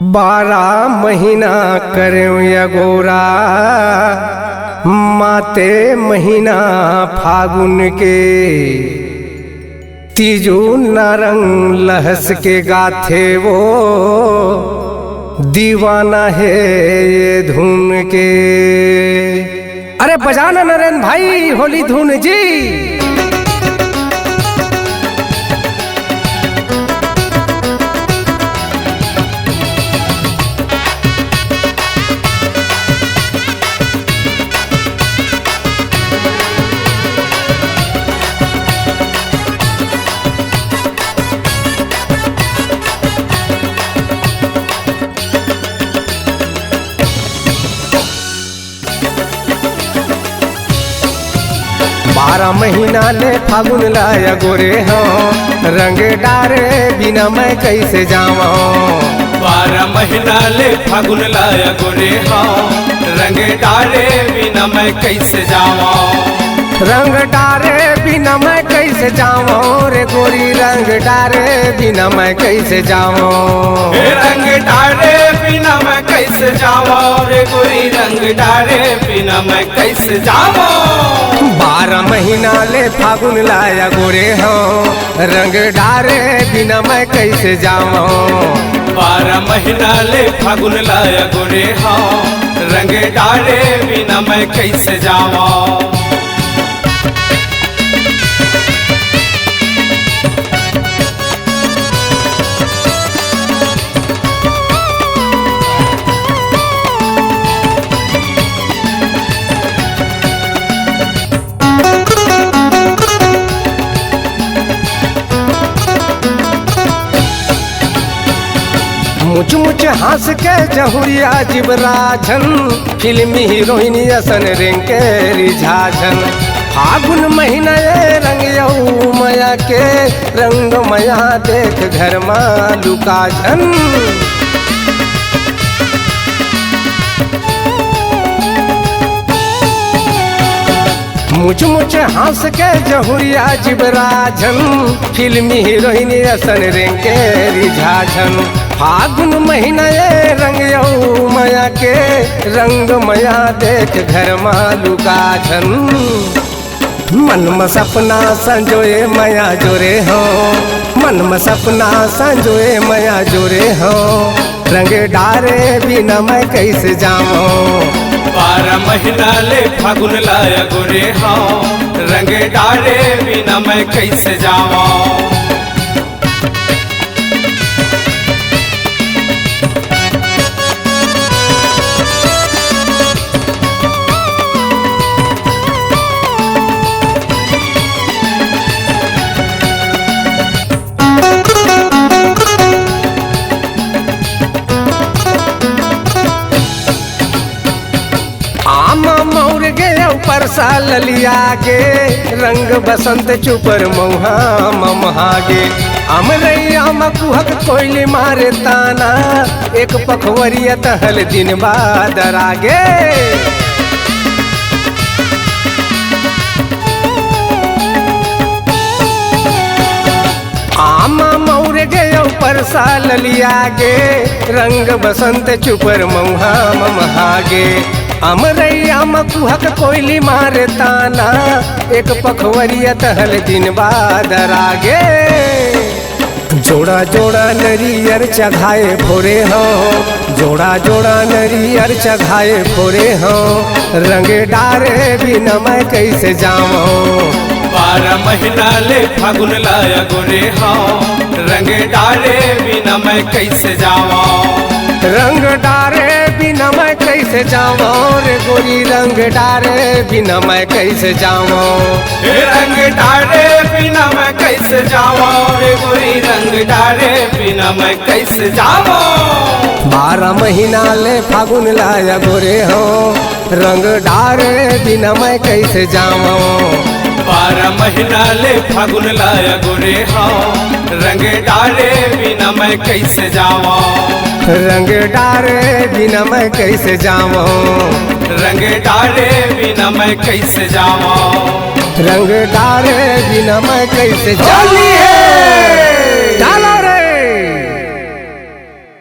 12 महीना करो यगोरा माते महीना फागुन के तीजू नारंग लहस के गाथे वो दीवाना है ये धुन के। अरे बजाना नरेंद्र भाई होली धुन जी। 12 महीना ले फागुन लाया गोरे हो रंग डारे बिना मैं कैसे जावा। 12 महीना ले फागुन लाया गोरे हो रंग डारे बिना मैं कैसे जावा। रंग डारे बिना मैं कैसे जावा रे गोरी रंग डारे बिना मैं कैसे जावा। रंग डारे बिना मैं कैसे जावा रे गोरी रंग डारे बिना मैं कैसे जावा। 12 महीना ले फागुन लाया गोरे हो रंग डारे बिना मैं कैसे जावा। 12 महीना ले फागुन लाया गोरे हो रंग डारे बिना मैं कैसे जावा। मुझ मुझ हंस के जहुरिया जिबराझन फिल्मी हीरोइन असन रेंग के रिझाझन। फागुन महीना ये रंग यऊ मया के रंग मया देख घर माँ लुका झन। मुझ मुझ हंस के जहुरिया जिबराझन फिल्मी हीरोइन असन रेंग के रिझाझन। फागुन महीना ये रंग यऊ मया के रंग मया देख घर मालू का झन। मन में सपना संजोए मया जोरे हो मन में सपना संजोए मया जोरे हो रंग डारे बिना मैं कैसे जाऊं। 12 महीना ले फागुन लाया गोरे हो रंग डारे बिना मैं कैसे जावा। मौर गया ऊपर साल लिया के रंग बसंत चुपर मऊहा ममहागे। अमरैया मकुहक कोयली मारे ताना एक पखवरिया तहल दिन बादर आगे। आमा मौर गया ऊपर साल लिया गे रंग बसंत चुपर मऊहा ममहागे। अमरैया मकुहक कोयली मारे ताना एक पखवरिया तहल दिन बादर आगे। जोड़ा जोड़ा नरियर चढ़ाए भोरे हो जोड़ा जोड़ा नरियर चढ़ाए भोरे हो रंग डारे बिना मैं कैसे जाऊं। 12 महीना ले फागुन लाया गोरे हो रंग डारे बिना मैं कैसे जावा। रंग डारे बिना मैं कैसे जाऊं रे गोरी रंग डारे बिना मैं कैसे जाऊं। रंग डारे बिना मैं कैसे जावा रे गोरी रंग डारे बिना मैं कैसे जावा। 12 महीना ले फागुन लाया गोरे हो रंग डारे बिना मैं कैसे जाऊं। 12 महीना ले फागुन लाया गोरे हो रंग डारे बिना मैं कैसे जावा। रंग डारे बिना मैं कैसे जाऊं। रंग डारे बिना मैं कैसे जावा। रंग डारे बिना मैं कैसे जाऊं।